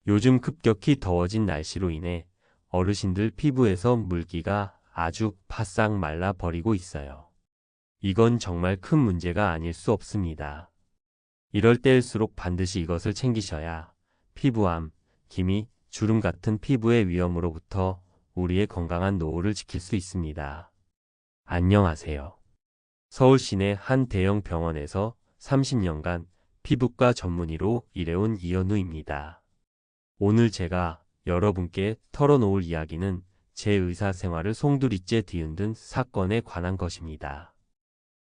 요즘 급격히 더워진 날씨로 인해 어르신들 피부에서 물기가 아주 바싹 말라 버리고 있어요. 이건 정말 큰 문제가 아닐 수 없습니다. 이럴 때일수록 반드시 이것을 챙기셔야 피부암, 기미, 주름 같은 피부의 위험으로부터 우리의 건강한 노후를 지킬 수 있습니다. 안녕하세요. 서울 시내 한 대형 병원에서 30년간 피부과 전문의로 일해온 이현우입니다. 오늘 제가 여러분께 털어놓을 이야기는 제 의사 생활을 송두리째 뒤흔든 사건에 관한 것입니다.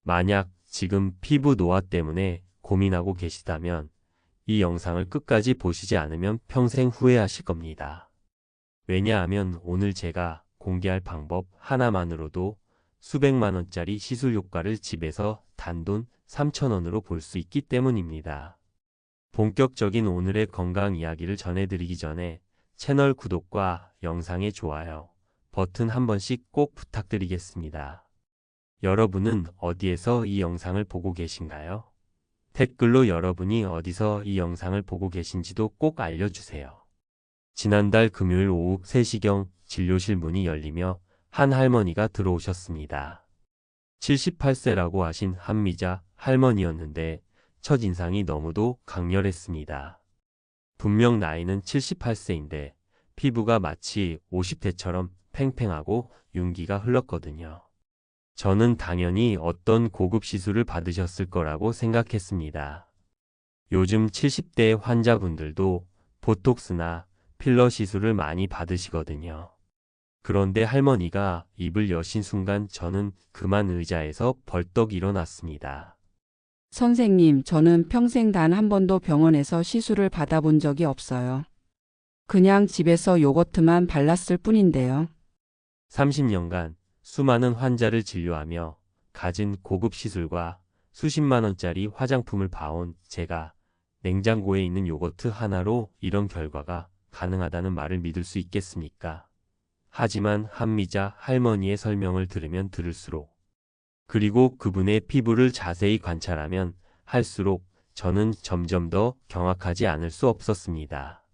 만약 지금 피부 노화 때문에 고민하고 계시다면 이 영상을 끝까지 보시지 않으면 평생 후회하실 겁니다. 왜냐하면 오늘 제가 공개할 방법 하나만으로도 수백만 원짜리 시술 효과를 집에서 단돈 3,000원으로 볼 수 있기 때문입니다. 본격적인 오늘의 건강 이야기를 전해드리기 전에 채널 구독과 영상의 좋아요 버튼 한 번씩 꼭 부탁드리겠습니다. 여러분은 어디에서 이 영상을 보고 계신가요? 댓글로 여러분이 어디서 이 영상을 보고 계신지도 꼭 알려주세요. 지난달 금요일 오후 3시경 진료실 문이 열리며 한 할머니가 들어오셨습니다. 78세라고 하신 한미자 할머니였는데 첫인상이 너무도 강렬했습니다. 분명 나이는 78세인데 피부가 마치 50대처럼 팽팽하고 윤기가 흘렀거든요. 저는 당연히 어떤 고급 시술을 받으셨을 거라고 생각했습니다. 요즘 70대 환자분들도 보톡스나 필러 시술을 많이 받으시거든요. 그런데 할머니가 입을 여신 순간 저는 그만 의자에서 벌떡 일어났습니다. 선생님, 저는 평생 단 한 번도 병원에서 시술을 받아본 적이 없어요. 그냥 집에서 요거트만 발랐을 뿐인데요. 30년간 수많은 환자를 진료하며 가진 고급 시술과 수십만 원짜리 화장품을 봐온 제가 냉장고에 있는 요거트 하나로 이런 결과가 가능하다는 말을 믿을 수 있겠습니까? 하지만 한미자 할머니의 설명을 들으면 들을수록 그리고 그분의 피부를 자세히 관찰하면 할수록 저는 점점 더 경악하지 않을 수 없었습니다.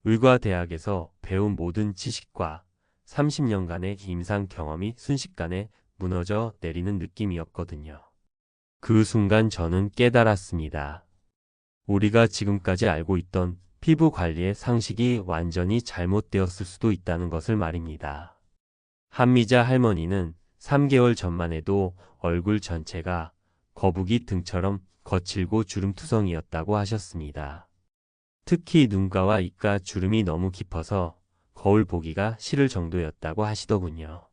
의과대학에서 배운 모든 지식과 30년간의 임상 경험이 순식간에 무너져 내리는 느낌이었거든요. 그 순간 저는 깨달았습니다. 우리가 지금까지 알고 있던 피부 관리의 상식이 완전히 잘못되었을 수도 있다는 것을 말입니다. 한미자 할머니는 3개월 전만 해도 얼굴 전체가 거북이 등처럼 거칠고 주름투성이었다고 하셨습니다. 특히 눈가와 입가 주름이 너무 깊어서 거울 보기가 싫을 정도였다고 하시더군요.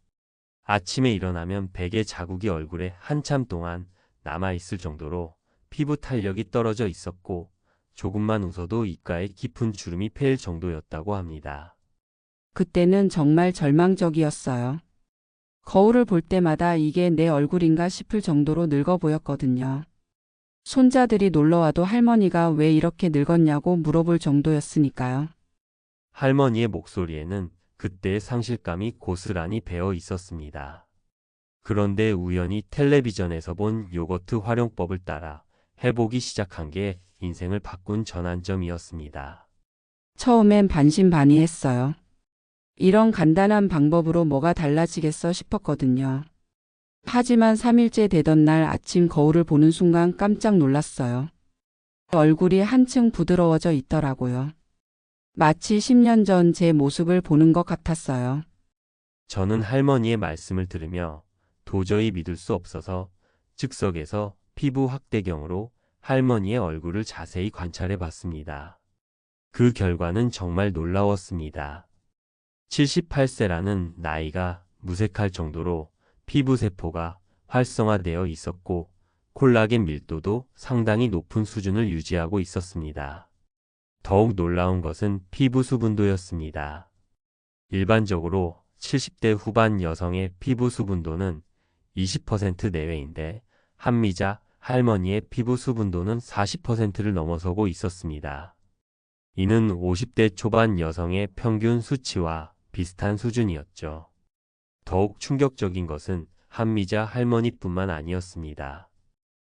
아침에 일어나면 베개 자국이 얼굴에 한참 동안 남아있을 정도로 피부 탄력이 떨어져 있었고 조금만 웃어도 입가에 깊은 주름이 패일 정도였다고 합니다. 그때는 정말 절망적이었어요. 거울을 볼 때마다 이게 내 얼굴인가 싶을 정도로 늙어 보였거든요. 손자들이 놀러와도 할머니가 왜 이렇게 늙었냐고 물어볼 정도였으니까요. 할머니의 목소리에는 그때의 상실감이 고스란히 배어 있었습니다. 그런데 우연히 텔레비전에서 본 요거트 활용법을 따라 해보기 시작한 게 인생을 바꾼 전환점이었습니다. 처음엔 반신반의했어요. 이런 간단한 방법으로 뭐가 달라지겠어 싶었거든요. 하지만 3일째 되던 날 아침 거울을 보는 순간 깜짝 놀랐어요. 얼굴이 한층 부드러워져 있더라고요. 마치 10년 전 제 모습을 보는 것 같았어요. 저는 할머니의 말씀을 들으며 도저히 믿을 수 없어서 즉석에서 피부 확대경으로 할머니의 얼굴을 자세히 관찰해 봤습니다. 그 결과는 정말 놀라웠습니다. 78세라는 나이가 무색할 정도로 피부 세포가 활성화되어 있었고 콜라겐 밀도도 상당히 높은 수준을 유지하고 있었습니다. 더욱 놀라운 것은 피부 수분도였습니다. 일반적으로 70대 후반 여성의 피부 수분도는 20% 내외인데 한미자 할머니의 피부 수분도는 40%를 넘어서고 있었습니다. 이는 50대 초반 여성의 평균 수치와 비슷한 수준이었죠. 더욱 충격적인 것은 한미자 할머니뿐만 아니었습니다.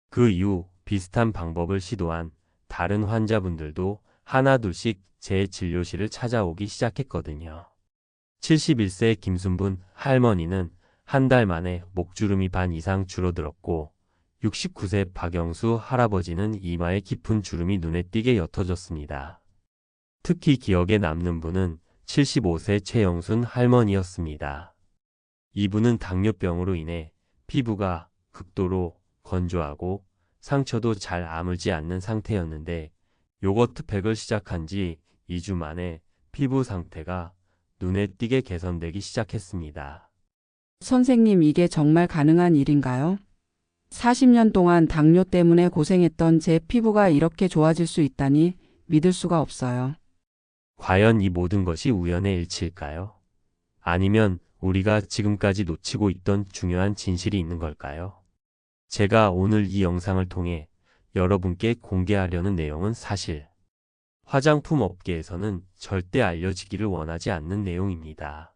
그 이후 비슷한 방법을 시도한 다른 환자분들도 하나둘씩 제 진료실을 찾아오기 시작했거든요. 71세 김순분 할머니는 한 달 만에 목주름이 반 이상 줄어들었고 69세 박영수 할아버지는 이마에 깊은 주름이 눈에 띄게 옅어졌습니다. 특히 기억에 남는 분은 75세 최영순 할머니였습니다. 이분은 당뇨병으로 인해 피부가 극도로 건조하고 상처도 잘 아물지 않는 상태였는데 요거트팩을 시작한 지 2주 만에 피부 상태가 눈에 띄게 개선되기 시작했습니다. 선생님, 이게 정말 가능한 일인가요? 40년 동안 당뇨 때문에 고생했던 제 피부가 이렇게 좋아질 수 있다니 믿을 수가 없어요. 과연 이 모든 것이 우연의 일치일까요? 아니면 우리가 지금까지 놓치고 있던 중요한 진실이 있는 걸까요? 제가 오늘 이 영상을 통해 여러분께 공개하려는 내용은 사실 화장품 업계에서는 절대 알려지기를 원하지 않는 내용입니다.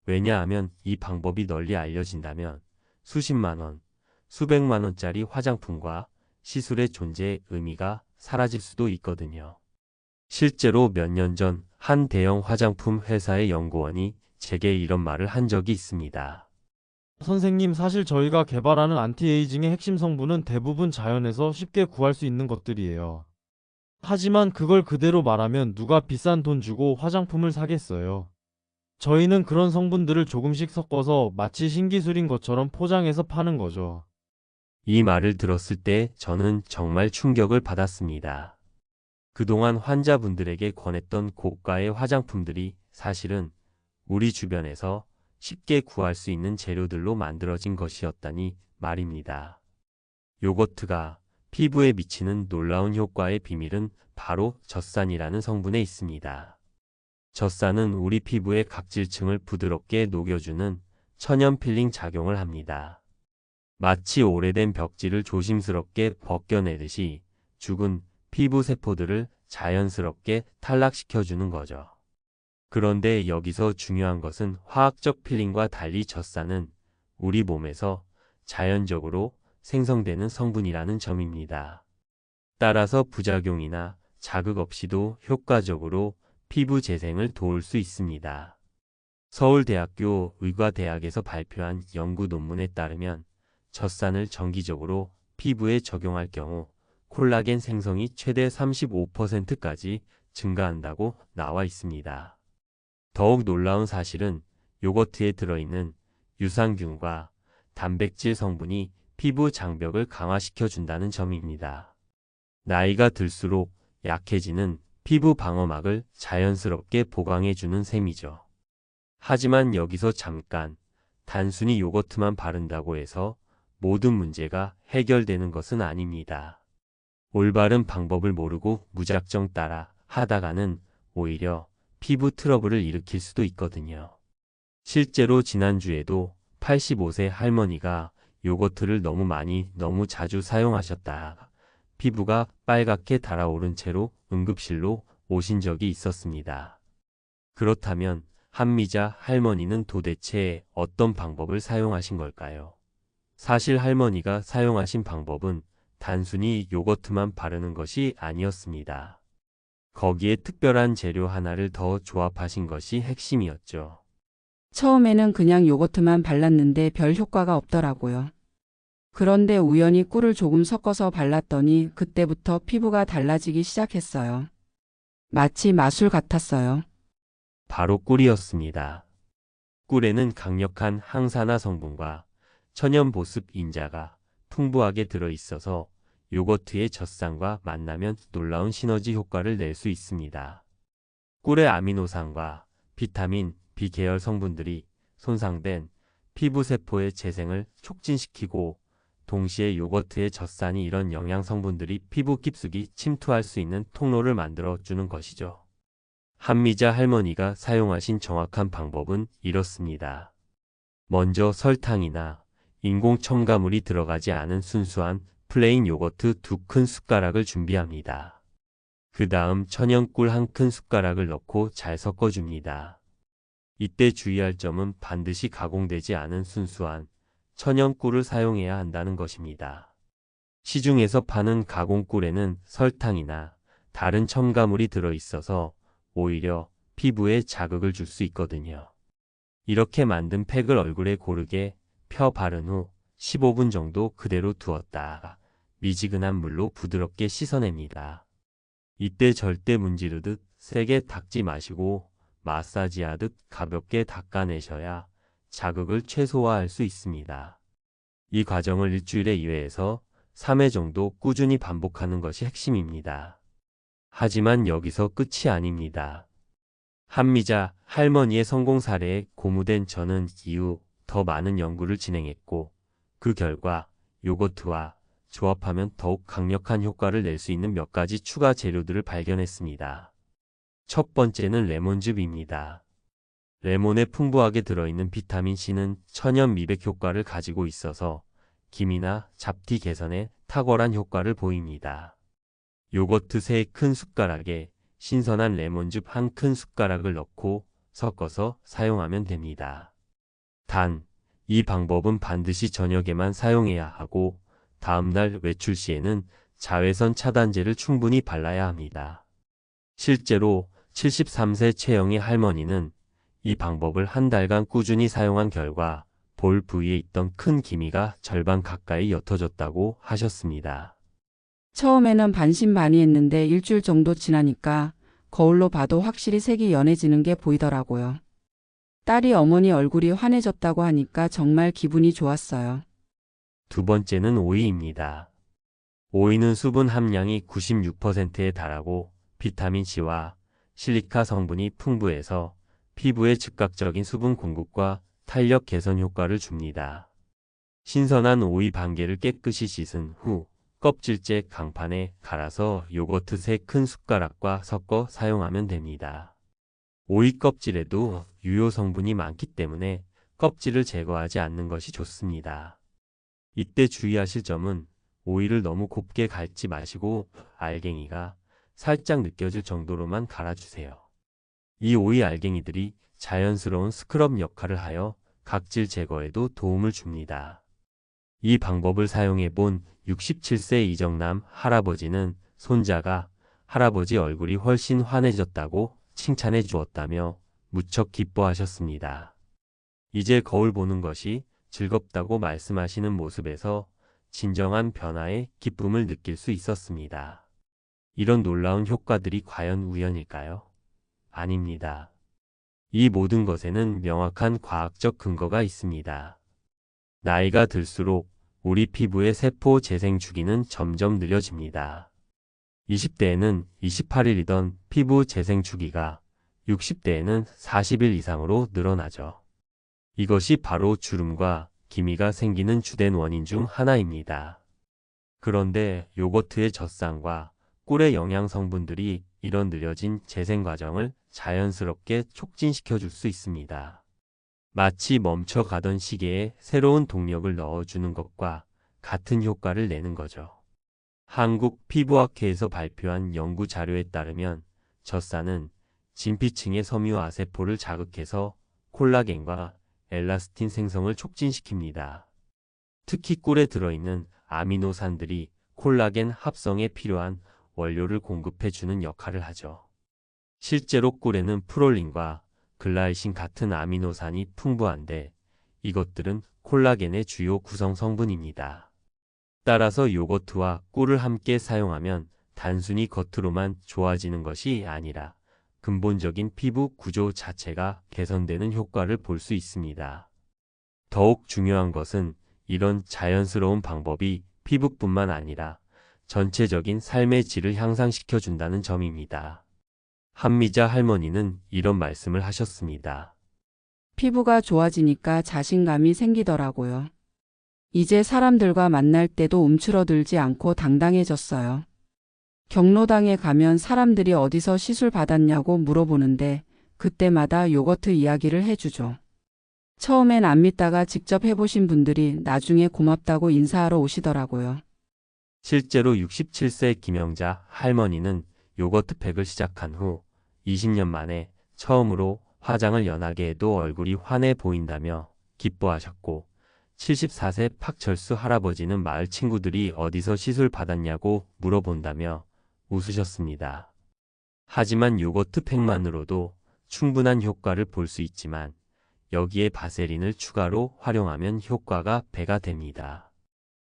왜냐하면 이 방법이 널리 알려진다면 수십만 원, 수백만 원짜리 화장품과 시술의 존재의 의미가 사라질 수도 있거든요. 실제로 몇 년 전 한 대형 화장품 회사의 연구원이 제게 이런 말을 한 적이 있습니다. 선생님, 사실 저희가 개발하는 안티에이징의 핵심 성분은 대부분 자연에서 쉽게 구할 수 있는 것들이에요. 하지만 그걸 그대로 말하면 누가 비싼 돈 주고 화장품을 사겠어요. 저희는 그런 성분들을 조금씩 섞어서 마치 신기술인 것처럼 포장해서 파는 거죠. 이 말을 들었을 때 저는 정말 충격을 받았습니다. 그동안 환자분들에게 권했던 고가의 화장품들이 사실은 우리 주변에서 쉽게 구할 수 있는 재료들로 만들어진 것이었다니 말입니다. 요거트가 피부에 미치는 놀라운 효과의 비밀은 바로 젖산이라는 성분에 있습니다. 젖산은 우리 피부의 각질층을 부드럽게 녹여주는 천연 필링 작용을 합니다. 마치 오래된 벽지를 조심스럽게 벗겨내듯이 죽은 피부 세포들을 자연스럽게 탈락시켜주는 거죠. 그런데 여기서 중요한 것은 화학적 필링과 달리 젖산은 우리 몸에서 자연적으로 생성되는 성분이라는 점입니다. 따라서 부작용이나 자극 없이도 효과적으로 피부 재생을 도울 수 있습니다. 서울대학교 의과대학에서 발표한 연구 논문에 따르면 젖산을 정기적으로 피부에 적용할 경우 콜라겐 생성이 최대 35%까지 증가한다고 나와 있습니다. 더욱 놀라운 사실은 요거트에 들어있는 유산균과 단백질 성분이 피부 장벽을 강화시켜 준다는 점입니다. 나이가 들수록 약해지는 피부 방어막을 자연스럽게 보강해 주는 셈이죠. 하지만 여기서 잠깐, 단순히 요거트만 바른다고 해서 모든 문제가 해결되는 것은 아닙니다. 올바른 방법을 모르고 무작정 따라 하다가는 오히려 피부 트러블을 일으킬 수도 있거든요. 실제로 지난주에도 85세 할머니가 요거트를 너무 자주 사용하셨다. 피부가 빨갛게 달아오른 채로 응급실로 오신 적이 있었습니다. 그렇다면 한미자 할머니는 도대체 어떤 방법을 사용하신 걸까요? 사실 할머니가 사용하신 방법은 단순히 요거트만 바르는 것이 아니었습니다. 거기에 특별한 재료 하나를 더 조합하신 것이 핵심이었죠. 처음에는 그냥 요거트만 발랐는데 별 효과가 없더라고요. 그런데 우연히 꿀을 조금 섞어서 발랐더니 그때부터 피부가 달라지기 시작했어요. 마치 마술 같았어요. 바로 꿀이었습니다. 꿀에는 강력한 항산화 성분과 천연 보습 인자가 풍부하게 들어있어서 요거트의 젖산과 만나면 놀라운 시너지 효과를 낼 수 있습니다. 꿀의 아미노산과 비타민, B 계열 성분들이 손상된 피부 세포의 재생을 촉진시키고 동시에 요거트의 젖산이 이런 영양 성분들이 피부 깊숙이 침투할 수 있는 통로를 만들어 주는 것이죠. 한미자 할머니가 사용하신 정확한 방법은 이렇습니다. 먼저 설탕이나 인공 첨가물이 들어가지 않은 순수한 플레인 요거트 2큰 숟가락을 준비합니다. 그 다음 천연 꿀 1큰 숟가락을 넣고 잘 섞어줍니다. 이때 주의할 점은 반드시 가공되지 않은 순수한 천연 꿀을 사용해야 한다는 것입니다. 시중에서 파는 가공 꿀에는 설탕이나 다른 첨가물이 들어있어서 오히려 피부에 자극을 줄 수 있거든요. 이렇게 만든 팩을 얼굴에 고르게 펴 바른 후 15분 정도 그대로 두었다가 미지근한 물로 부드럽게 씻어냅니다. 이때 절대 문지르듯 세게 닦지 마시고 마사지하듯 가볍게 닦아내셔야 자극을 최소화할 수 있습니다. 이 과정을 일주일에 2회에서 3회 정도 꾸준히 반복하는 것이 핵심입니다. 하지만 여기서 끝이 아닙니다. 한미자 할머니의 성공 사례에 고무된 저는 이후 더 많은 연구를 진행했고 그 결과 요거트와 조합하면 더욱 강력한 효과를 낼 수 있는 몇 가지 추가 재료들을 발견했습니다. 첫 번째는 레몬즙입니다. 레몬에 풍부하게 들어있는 비타민 C는 천연 미백 효과를 가지고 있어서 기미나 잡티 개선에 탁월한 효과를 보입니다. 요거트 3큰 숟가락에 신선한 레몬즙 1큰 숟가락을 넣고 섞어서 사용하면 됩니다. 단, 이 방법은 반드시 저녁에만 사용해야 하고 다음날 외출 시에는 자외선 차단제를 충분히 발라야 합니다. 실제로 73세 최영희 할머니는 이 방법을 한 달간 꾸준히 사용한 결과 볼 부위에 있던 큰 기미가 절반 가까이 옅어졌다고 하셨습니다. 처음에는 반신반의했는데 일주일 정도 지나니까 거울로 봐도 확실히 색이 연해지는 게 보이더라고요. 딸이 어머니 얼굴이 환해졌다고 하니까 정말 기분이 좋았어요. 두 번째는 오이입니다. 오이는 수분 함량이 96%에 달하고 비타민 C와 실리카 성분이 풍부해서 피부에 즉각적인 수분 공급과 탄력 개선 효과를 줍니다. 신선한 오이 반개를 깨끗이 씻은 후 껍질째 강판에 갈아서 요거트 3큰 숟가락과 섞어 사용하면 됩니다. 오이 껍질에도 유효 성분이 많기 때문에 껍질을 제거하지 않는 것이 좋습니다. 이때 주의하실 점은 오이를 너무 곱게 갈지 마시고 알갱이가 살짝 느껴질 정도로만 갈아주세요. 이 오이 알갱이들이 자연스러운 스크럽 역할을 하여 각질 제거에도 도움을 줍니다. 이 방법을 사용해 본 67세 이정남 할아버지는 손자가 할아버지 얼굴이 훨씬 환해졌다고 칭찬해 주었다며 무척 기뻐하셨습니다. 이제 거울 보는 것이 즐겁다고 말씀하시는 모습에서 진정한 변화의 기쁨을 느낄 수 있었습니다. 이런 놀라운 효과들이 과연 우연일까요? 아닙니다. 이 모든 것에는 명확한 과학적 근거가 있습니다. 나이가 들수록 우리 피부의 세포 재생 주기는 점점 느려집니다. 20대에는 28일이던 피부 재생 주기가 60대에는 40일 이상으로 늘어나죠. 이것이 바로 주름과 기미가 생기는 주된 원인 중 하나입니다. 그런데 요거트의 젖산과 꿀의 영양 성분들이 이런 느려진 재생 과정을 자연스럽게 촉진시켜 줄 수 있습니다. 마치 멈춰가던 시계에 새로운 동력을 넣어주는 것과 같은 효과를 내는 거죠. 한국 피부학회에서 발표한 연구 자료에 따르면 젖산은 진피층의 섬유아세포를 자극해서 콜라겐과 엘라스틴 생성을 촉진시킵니다. 특히 꿀에 들어있는 아미노산들이 콜라겐 합성에 필요한 원료를 공급해주는 역할을 하죠. 실제로 꿀에는 프롤린과 글라이신 같은 아미노산이 풍부한데 이것들은 콜라겐의 주요 구성 성분입니다. 따라서 요거트와 꿀을 함께 사용하면 단순히 겉으로만 좋아지는 것이 아니라 근본적인 피부 구조 자체가 개선되는 효과를 볼 수 있습니다. 더욱 중요한 것은 이런 자연스러운 방법이 피부뿐만 아니라 전체적인 삶의 질을 향상시켜준다는 점입니다. 한미자 할머니는 이런 말씀을 하셨습니다. 피부가 좋아지니까 자신감이 생기더라고요. 이제 사람들과 만날 때도 움츠러들지 않고 당당해졌어요. 경로당에 가면 사람들이 어디서 시술 받았냐고 물어보는데 그때마다 요거트 이야기를 해주죠. 처음엔 안 믿다가 직접 해보신 분들이 나중에 고맙다고 인사하러 오시더라고요. 실제로 67세 김영자 할머니는 요거트 팩을 시작한 후 20년 만에 처음으로 화장을 연하게 해도 얼굴이 환해 보인다며 기뻐하셨고 74세 박철수 할아버지는 마을 친구들이 어디서 시술 받았냐고 물어본다며 웃으셨습니다. 하지만 요거트 팩만으로도 충분한 효과를 볼 수 있지만 여기에 바세린을 추가로 활용하면 효과가 배가 됩니다.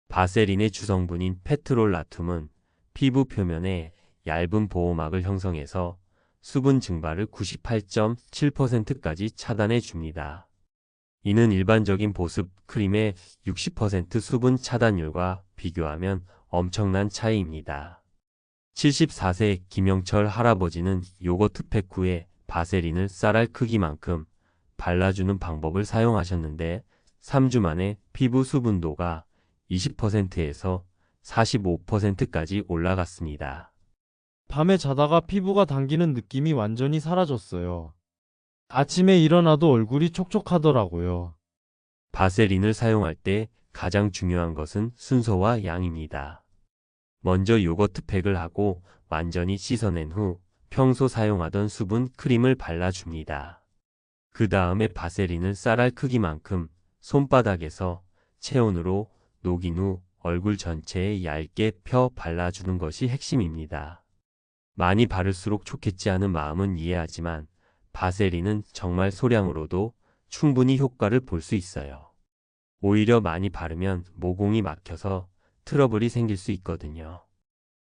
바세린의 주성분인 페트롤라툼은 피부 표면에 얇은 보호막을 형성해서 수분 증발을 98.7%까지 차단해 줍니다. 이는 일반적인 보습 크림의 60% 수분 차단율과 비교하면 엄청난 차이입니다. 74세 김영철 할아버지는 요거트 팩 후에 바세린을 쌀알 크기만큼 발라주는 방법을 사용하셨는데 3주 만에 피부 수분도가 20%에서 45%까지 올라갔습니다. 밤에 자다가 피부가 당기는 느낌이 완전히 사라졌어요. 아침에 일어나도 얼굴이 촉촉하더라고요. 바세린을 사용할 때 가장 중요한 것은 순서와 양입니다. 먼저 요거트 팩을 하고 완전히 씻어낸 후 평소 사용하던 수분 크림을 발라줍니다. 그 다음에 바세린을 쌀알 크기만큼 손바닥에서 체온으로 녹인 후 얼굴 전체에 얇게 펴 발라주는 것이 핵심입니다. 많이 바를수록 좋겠지 하는 마음은 이해하지만 바세린은 정말 소량으로도 충분히 효과를 볼 수 있어요. 오히려 많이 바르면 모공이 막혀서 트러블이 생길 수 있거든요.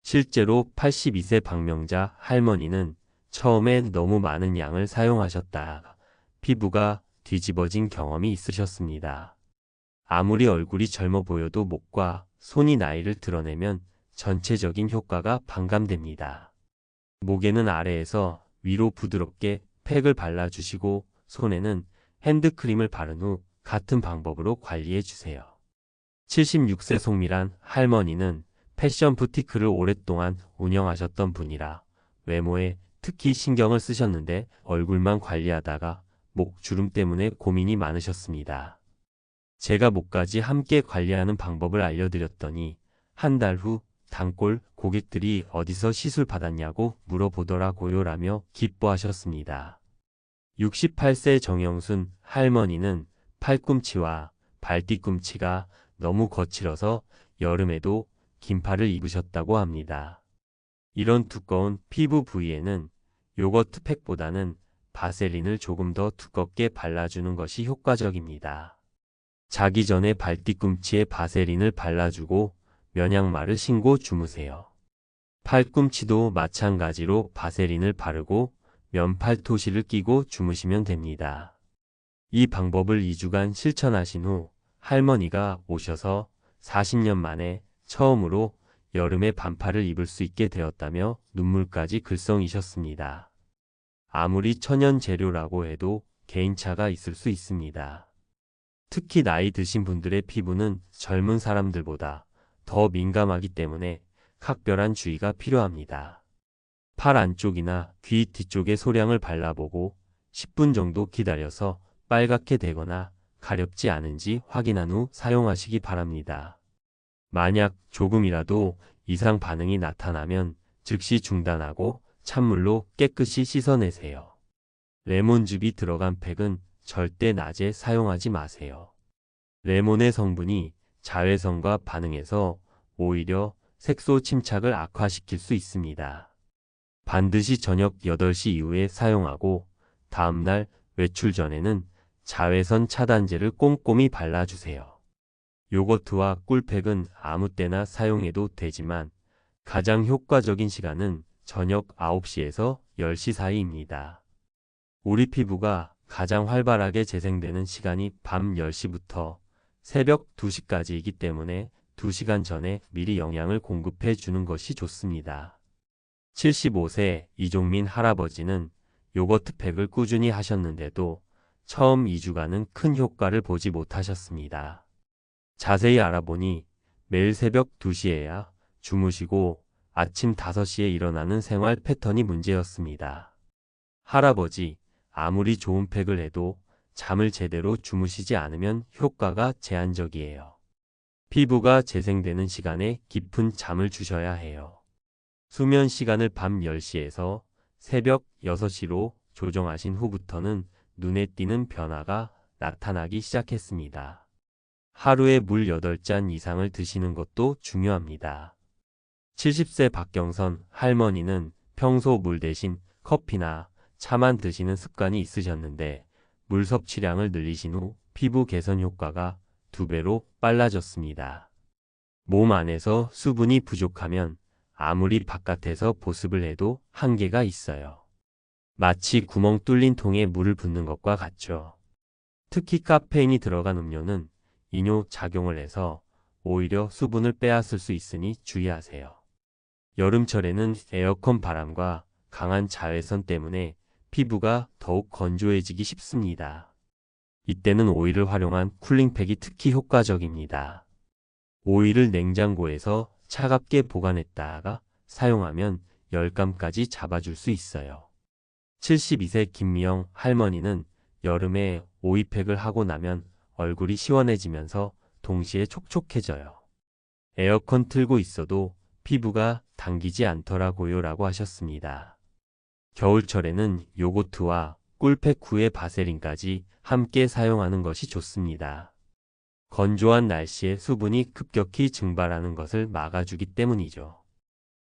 실제로 82세 박명자 할머니는 처음에 너무 많은 양을 사용하셨다. 피부가 뒤집어진 경험이 있으셨습니다. 아무리 얼굴이 젊어 보여도 목과 손이 나이를 드러내면 전체적인 효과가 반감됩니다. 목에는 아래에서 위로 부드럽게 팩을 발라주시고 손에는 핸드크림을 바른 후 같은 방법으로 관리해주세요. 76세 송미란 할머니는 패션 부티크를 오랫동안 운영하셨던 분이라 외모에 특히 신경을 쓰셨는데 얼굴만 관리하다가 목 주름 때문에 고민이 많으셨습니다. 제가 목까지 함께 관리하는 방법을 알려드렸더니 한 달 후 단골 고객들이 어디서 시술 받았냐고 물어보더라고요 라며 기뻐하셨습니다. 68세 정영순 할머니는 팔꿈치와 발뒤꿈치가 너무 거칠어서 여름에도 긴팔을 입으셨다고 합니다. 이런 두꺼운 피부 부위에는 요거트 팩보다는 바세린을 조금 더 두껍게 발라주는 것이 효과적입니다. 자기 전에 발뒤꿈치에 바세린을 발라주고 면양말을 신고 주무세요. 팔꿈치도 마찬가지로 바세린을 바르고 면팔토시를 끼고 주무시면 됩니다. 이 방법을 2주간 실천하신 후 할머니가 오셔서 40년 만에 처음으로 여름에 반팔을 입을 수 있게 되었다며 눈물까지 글썽이셨습니다. 아무리 천연 재료라고 해도 개인차가 있을 수 있습니다. 특히 나이 드신 분들의 피부는 젊은 사람들보다 더 민감하기 때문에 각별한 주의가 필요합니다. 팔 안쪽이나 귀 뒤쪽에 소량을 발라보고 10분 정도 기다려서 빨갛게 되거나 가렵지 않은지 확인한 후 사용하시기 바랍니다. 만약 조금이라도 이상 반응이 나타나면 즉시 중단하고 찬물로 깨끗이 씻어내세요. 레몬즙이 들어간 팩은 절대 낮에 사용하지 마세요. 레몬의 성분이 자외선과 반응해서 오히려 색소 침착을 악화시킬 수 있습니다. 반드시 저녁 8시 이후에 사용하고 다음날 외출 전에는 자외선 차단제를 꼼꼼히 발라주세요. 요거트와 꿀팩은 아무 때나 사용해도 되지만 가장 효과적인 시간은 저녁 9시에서 10시 사이입니다. 우리 피부가 가장 활발하게 재생되는 시간이 밤 10시부터 새벽 2시까지이기 때문에 2시간 전에 미리 영양을 공급해 주는 것이 좋습니다. 75세 이종민 할아버지는 요거트 팩을 꾸준히 하셨는데도 처음 2주간은 큰 효과를 보지 못하셨습니다. 자세히 알아보니 매일 새벽 2시에야 주무시고 아침 5시에 일어나는 생활 패턴이 문제였습니다. 할아버지, 아무리 좋은 팩을 해도 잠을 제대로 주무시지 않으면 효과가 제한적이에요. 피부가 재생되는 시간에 깊은 잠을 주셔야 해요. 수면 시간을 밤 10시에서 새벽 6시로 조정하신 후부터는 눈에 띄는 변화가 나타나기 시작했습니다. 하루에 물 8잔 이상을 드시는 것도 중요합니다. 70세 박경선 할머니는 평소 물 대신 커피나 차만 드시는 습관이 있으셨는데 물 섭취량을 늘리신 후 피부 개선 효과가 2배로 빨라졌습니다. 몸 안에서 수분이 부족하면 아무리 바깥에서 보습을 해도 한계가 있어요. 마치 구멍 뚫린 통에 물을 붓는 것과 같죠. 특히 카페인이 들어간 음료는 이뇨 작용을 해서 오히려 수분을 빼앗을 수 있으니 주의하세요. 여름철에는 에어컨 바람과 강한 자외선 때문에 피부가 더욱 건조해지기 쉽습니다. 이때는 오일을 활용한 쿨링팩이 특히 효과적입니다. 오일을 냉장고에서 차갑게 보관했다가 사용하면 열감까지 잡아줄 수 있어요. 72세 김미영 할머니는 여름에 오이팩을 하고 나면 얼굴이 시원해지면서 동시에 촉촉해져요. 에어컨 틀고 있어도 피부가 당기지 않더라고요 라고 하셨습니다. 겨울철에는 요거트와 꿀팩 후에 바세린까지 함께 사용하는 것이 좋습니다. 건조한 날씨에 수분이 급격히 증발하는 것을 막아주기 때문이죠.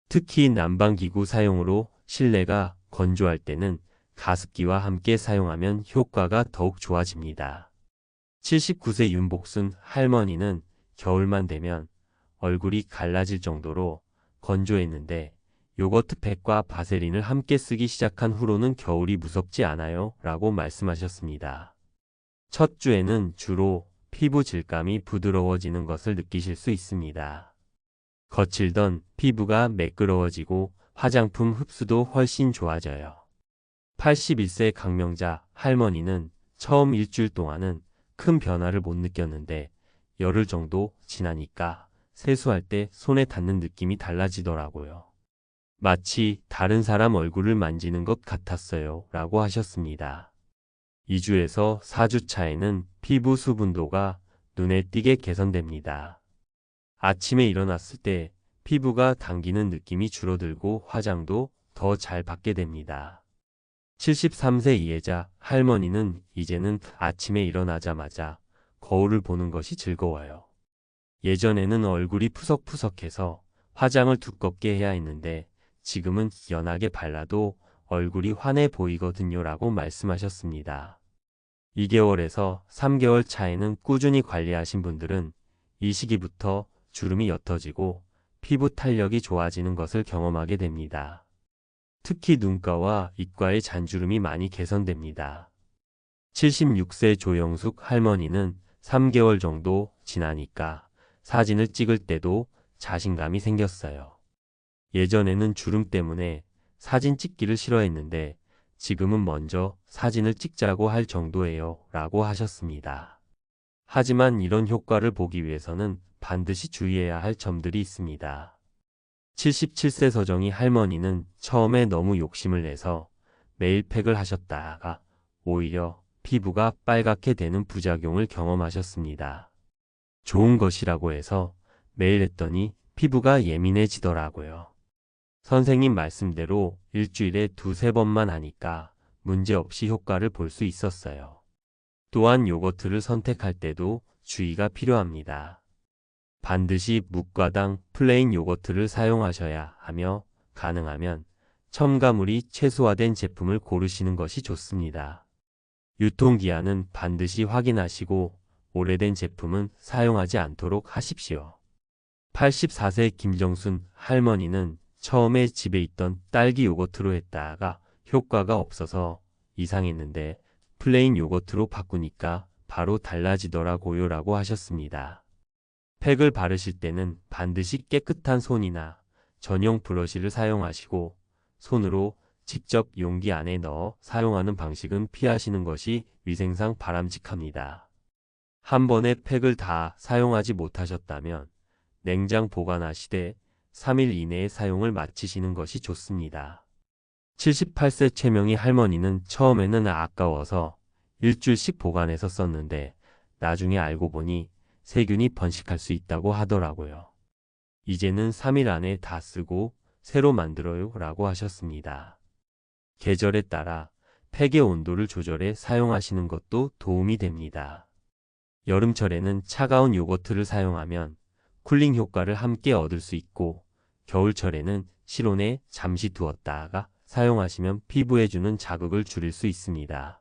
특히 난방기구 사용으로 실내가 건조할 때는 가습기와 함께 사용하면 효과가 더욱 좋아집니다. 79세 윤복순 할머니는 겨울만 되면 얼굴이 갈라질 정도로 건조했는데 요거트 팩과 바세린을 함께 쓰기 시작한 후로는 겨울이 무섭지 않아요 라고 말씀하셨습니다. 첫 주에는 주로 피부 질감이 부드러워지는 것을 느끼실 수 있습니다. 거칠던 피부가 매끄러워지고 화장품 흡수도 훨씬 좋아져요. 81세 강명자 할머니는 처음 일주일 동안은 큰 변화를 못 느꼈는데 열흘 정도 지나니까 세수할 때 손에 닿는 느낌이 달라지더라고요. 마치 다른 사람 얼굴을 만지는 것 같았어요 라고 하셨습니다. 2주에서 4주 차에는 피부 수분도가 눈에 띄게 개선됩니다. 아침에 일어났을 때 피부가 당기는 느낌이 줄어들고 화장도 더 잘 받게 됩니다. 73세 이혜자 할머니는 이제는 아침에 일어나자마자 거울을 보는 것이 즐거워요. 예전에는 얼굴이 푸석푸석해서 화장을 두껍게 해야 했는데 지금은 연하게 발라도 얼굴이 환해 보이거든요 라고 말씀하셨습니다. 2개월에서 3개월 차에는 꾸준히 관리하신 분들은 이 시기부터 주름이 옅어지고 피부 탄력이 좋아지는 것을 경험하게 됩니다. 특히 눈가와 입가의 잔주름이 많이 개선됩니다. 76세 조영숙 할머니는 3개월 정도 지나니까 사진을 찍을 때도 자신감이 생겼어요. 예전에는 주름 때문에 사진 찍기를 싫어했는데 지금은 먼저 사진을 찍자고 할 정도예요 라고 하셨습니다. 하지만 이런 효과를 보기 위해서는 반드시 주의해야 할 점들이 있습니다. 77세 서정희 할머니는 처음에 너무 욕심을 내서 매일 팩을 하셨다가 오히려 피부가 빨갛게 되는 부작용을 경험하셨습니다. 좋은 것이라고 해서 매일 했더니 피부가 예민해지더라고요. 선생님 말씀대로 일주일에 2~3번만 하니까 문제없이 효과를 볼 수 있었어요. 또한 요거트를 선택할 때도 주의가 필요합니다. 반드시 무가당 플레인 요거트를 사용하셔야 하며 가능하면 첨가물이 최소화된 제품을 고르시는 것이 좋습니다. 유통기한은 반드시 확인하시고 오래된 제품은 사용하지 않도록 하십시오. 84세 김정순 할머니는 처음에 집에 있던 딸기 요거트로 했다가 효과가 없어서 이상했는데 플레인 요거트로 바꾸니까 바로 달라지더라고요 라고 하셨습니다. 팩을 바르실 때는 반드시 깨끗한 손이나 전용 브러쉬를 사용하시고 손으로 직접 용기 안에 넣어 사용하는 방식은 피하시는 것이 위생상 바람직합니다. 한 번에 팩을 다 사용하지 못하셨다면 냉장 보관하시되 3일 이내에 사용을 마치시는 것이 좋습니다. 78세 최명희 할머니는 처음에는 아까워서 일주일씩 보관해서 썼는데 나중에 알고 보니 세균이 번식할 수 있다고 하더라고요. 이제는 3일 안에 다 쓰고 새로 만들어요 라고 하셨습니다. 계절에 따라 팩의 온도를 조절해 사용하시는 것도 도움이 됩니다. 여름철에는 차가운 요거트를 사용하면 쿨링 효과를 함께 얻을 수 있고 겨울철에는 실온에 잠시 두었다가 사용하시면 피부에 주는 자극을 줄일 수 있습니다.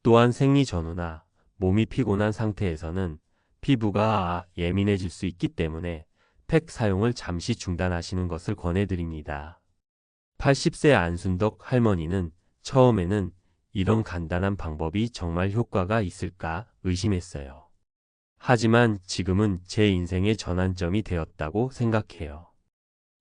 또한 생리 전후나 몸이 피곤한 상태에서는 피부가 예민해질 수 있기 때문에 팩 사용을 잠시 중단하시는 것을 권해드립니다. 80세 안순덕 할머니는 처음에는 이런 간단한 방법이 정말 효과가 있을까 의심했어요. 하지만 지금은 제 인생의 전환점이 되었다고 생각해요.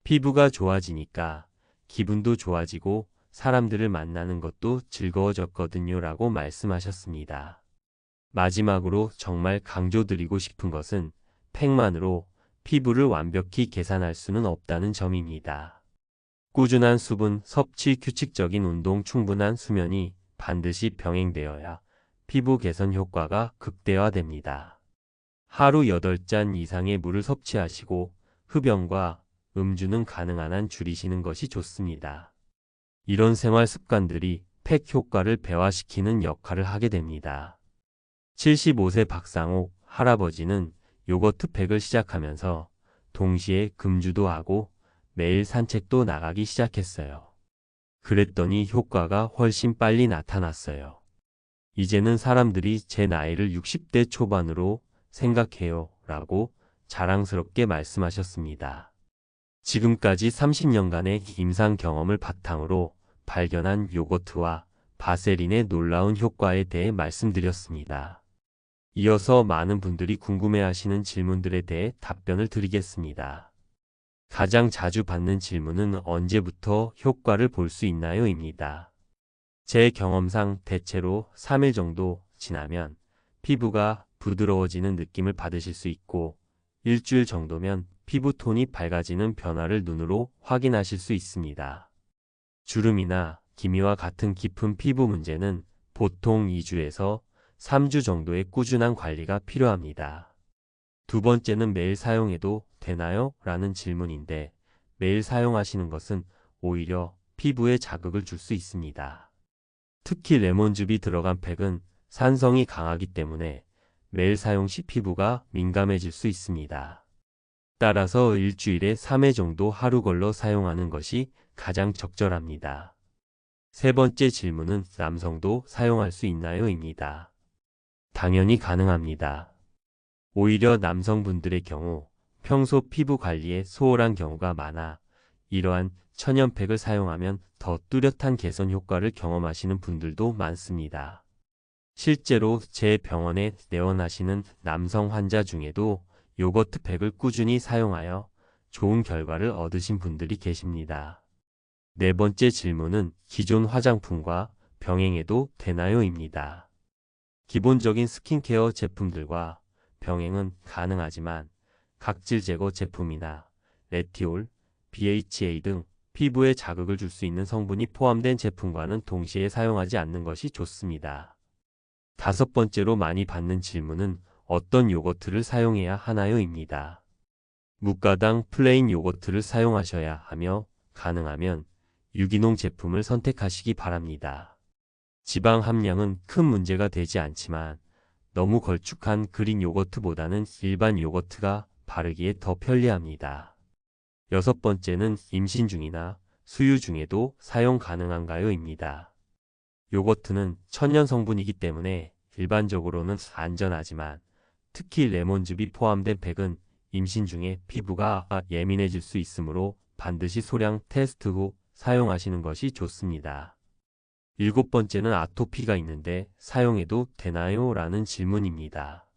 피부가 좋아지니까 기분도 좋아지고 사람들을 만나는 것도 즐거워졌거든요 라고 말씀하셨습니다. 마지막으로 정말 강조드리고 싶은 것은 팩만으로 피부를 완벽히 개선할 수는 없다는 점입니다. 꾸준한 수분 섭취, 규칙적인 운동, 충분한 수면이 반드시 병행되어야 피부 개선 효과가 극대화됩니다. 하루 8잔 이상의 물을 섭취하시고 흡연과 음주는 가능한 한 줄이시는 것이 좋습니다. 이런 생활 습관들이 팩 효과를 배화시키는 역할을 하게 됩니다. 75세 박상옥 할아버지는 요거트 팩을 시작하면서 동시에 금주도 하고 매일 산책도 나가기 시작했어요. 그랬더니 효과가 훨씬 빨리 나타났어요. 이제는 사람들이 제 나이를 60대 초반으로 생각해요 라고 자랑스럽게 말씀하셨습니다. 지금까지 30년간의 임상 경험을 바탕으로 발견한 요거트와 바세린의 놀라운 효과에 대해 말씀드렸습니다. 이어서 많은 분들이 궁금해하시는 질문들에 대해 답변을 드리겠습니다. 가장 자주 받는 질문은 언제부터 효과를 볼 수 있나요? 입니다. 제 경험상 대체로 3일 정도 지나면 피부가 부드러워지는 느낌을 받으실 수 있고 일주일 정도면 피부톤이 밝아지는 변화를 눈으로 확인하실 수 있습니다. 주름이나 기미와 같은 깊은 피부 문제는 보통 2주에서 3주 정도의 꾸준한 관리가 필요합니다. 두 번째는 매일 사용해도 되나요? 라는 질문인데 매일 사용하시는 것은 오히려 피부에 자극을 줄 수 있습니다. 특히 레몬즙이 들어간 팩은 산성이 강하기 때문에 매일 사용 시 피부가 민감해질 수 있습니다. 따라서 일주일에 3회 정도 하루 걸러 사용하는 것이 가장 적절합니다. 세 번째 질문은 남성도 사용할 수 있나요? 입니다. 당연히 가능합니다. 오히려 남성분들의 경우 평소 피부 관리에 소홀한 경우가 많아 이러한 천연팩을 사용하면 더 뚜렷한 개선 효과를 경험하시는 분들도 많습니다. 실제로 제 병원에 내원하시는 남성 환자 중에도 요거트 팩을 꾸준히 사용하여 좋은 결과를 얻으신 분들이 계십니다. 네 번째 질문은 기존 화장품과 병행해도 되나요? 입니다. 기본적인 스킨케어 제품들과 병행은 가능하지만 각질 제거 제품이나 레티올, BHA 등 피부에 자극을 줄 수 있는 성분이 포함된 제품과는 동시에 사용하지 않는 것이 좋습니다. 다섯 번째로 많이 받는 질문은 어떤 요거트를 사용해야 하나요? 입니다. 무가당 플레인 요거트를 사용하셔야 하며 가능하면 유기농 제품을 선택하시기 바랍니다. 지방 함량은 큰 문제가 되지 않지만 너무 걸쭉한 그릭 요거트보다는 일반 요거트가 바르기에 더 편리합니다. 여섯 번째는 임신 중이나 수유 중에도 사용 가능한가요? 입니다. 요거트는 천연 성분이기 때문에 일반적으로는 안전하지만 특히 레몬즙이 포함된 팩은 임신 중에 피부가 예민해질 수 있으므로 반드시 소량 테스트 후 사용하시는 것이 좋습니다. 일곱 번째는 아토피가 있는데 사용해도 되나요? 라는 질문입니다.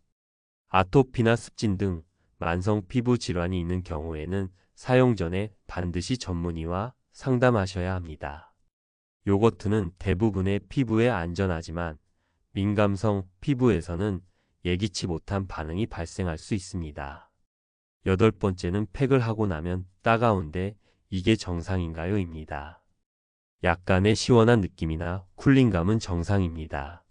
아토피나 습진 등 만성 피부 질환이 있는 경우에는 사용 전에 반드시 전문의와 상담하셔야 합니다. 요거트는 대부분의 피부에 안전하지만 민감성 피부에서는 예기치 못한 반응이 발생할 수 있습니다. 여덟 번째는 팩을 하고 나면 따가운데 이게 정상인가요? 입니다. 약간의 시원한 느낌이나 쿨링감은 정상입니다.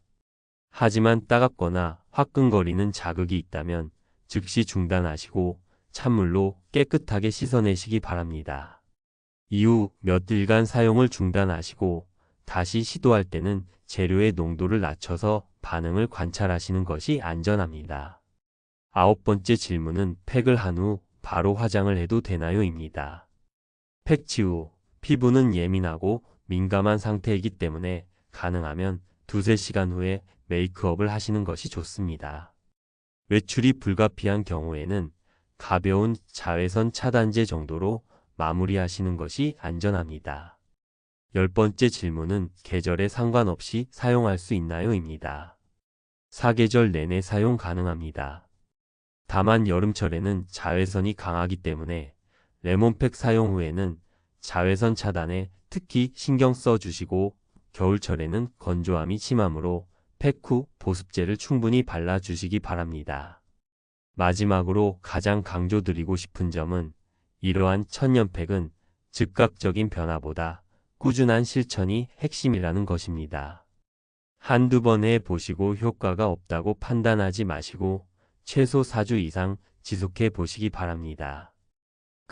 하지만 따갑거나 화끈거리는 자극이 있다면 즉시 중단하시고 찬물로 깨끗하게 씻어내시기 바랍니다. 이후 몇 일간 사용을 중단하시고 다시 시도할 때는 재료의 농도를 낮춰서 반응을 관찰하시는 것이 안전합니다. 아홉 번째 질문은 팩을 한 후 바로 화장을 해도 되나요? 입니다. 패치 후 피부는 예민하고 민감한 상태이기 때문에 가능하면 2~3시간 후에 메이크업을 하시는 것이 좋습니다. 외출이 불가피한 경우에는 가벼운 자외선 차단제 정도로 마무리하시는 것이 안전합니다. 10번째 질문은 계절에 상관없이 사용할 수 있나요?입니다. 사계절 내내 사용 가능합니다. 다만 여름철에는 자외선이 강하기 때문에 레몬팩 사용 후에는 자외선 차단에 특히 신경 써 주시고 겨울철에는 건조함이 심하므로 팩 후 보습제를 충분히 발라주시기 바랍니다. 마지막으로 가장 강조드리고 싶은 점은 이러한 천년팩은 즉각적인 변화보다 꾸준한 실천이 핵심이라는 것입니다. 한두 번 해보시고 효과가 없다고 판단하지 마시고 최소 4주 이상 지속해 보시기 바랍니다.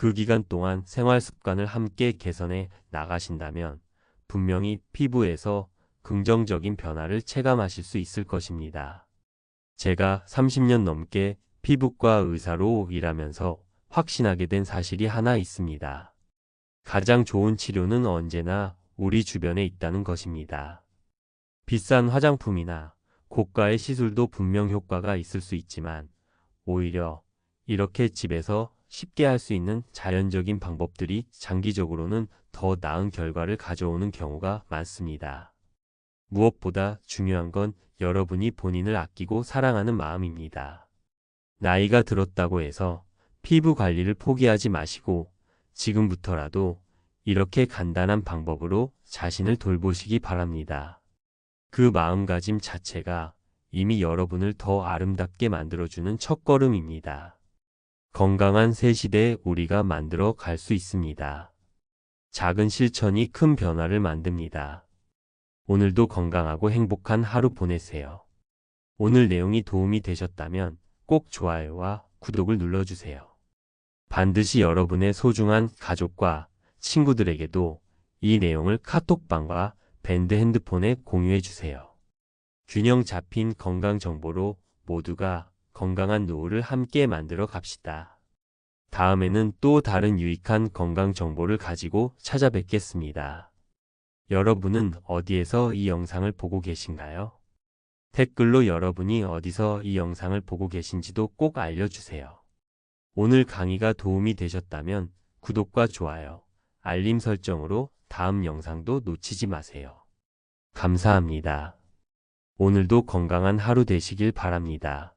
그 기간 동안 생활 습관을 함께 개선해 나가신다면 분명히 피부에서 긍정적인 변화를 체감하실 수 있을 것입니다. 제가 30년 넘게 피부과 의사로 일하면서 확신하게 된 사실이 하나 있습니다. 가장 좋은 치료는 언제나 우리 주변에 있다는 것입니다. 비싼 화장품이나 고가의 시술도 분명 효과가 있을 수 있지만 오히려 이렇게 집에서 쉽게 할 수 있는 자연적인 방법들이 장기적으로는 더 나은 결과를 가져오는 경우가 많습니다. 무엇보다 중요한 건 여러분이 본인을 아끼고 사랑하는 마음입니다. 나이가 들었다고 해서 피부 관리를 포기하지 마시고 지금부터라도 이렇게 간단한 방법으로 자신을 돌보시기 바랍니다. 그 마음가짐 자체가 이미 여러분을 더 아름답게 만들어주는 첫걸음입니다. 건강한 새 시대 우리가 만들어 갈 수 있습니다. 작은 실천이 큰 변화를 만듭니다. 오늘도 건강하고 행복한 하루 보내세요. 오늘 내용이 도움이 되셨다면 꼭 좋아요와 구독을 눌러주세요. 반드시 여러분의 소중한 가족과 친구들에게도 이 내용을 카톡방과 밴드 핸드폰에 공유해주세요. 균형 잡힌 건강 정보로 모두가 건강한 노후를 함께 만들어 갑시다. 다음에는 또 다른 유익한 건강 정보를 가지고 찾아뵙겠습니다. 여러분은 어디에서 이 영상을 보고 계신가요? 댓글로 여러분이 어디서 이 영상을 보고 계신지도 꼭 알려주세요. 오늘 강의가 도움이 되셨다면 구독과 좋아요, 알림 설정으로 다음 영상도 놓치지 마세요. 감사합니다. 오늘도 건강한 하루 되시길 바랍니다.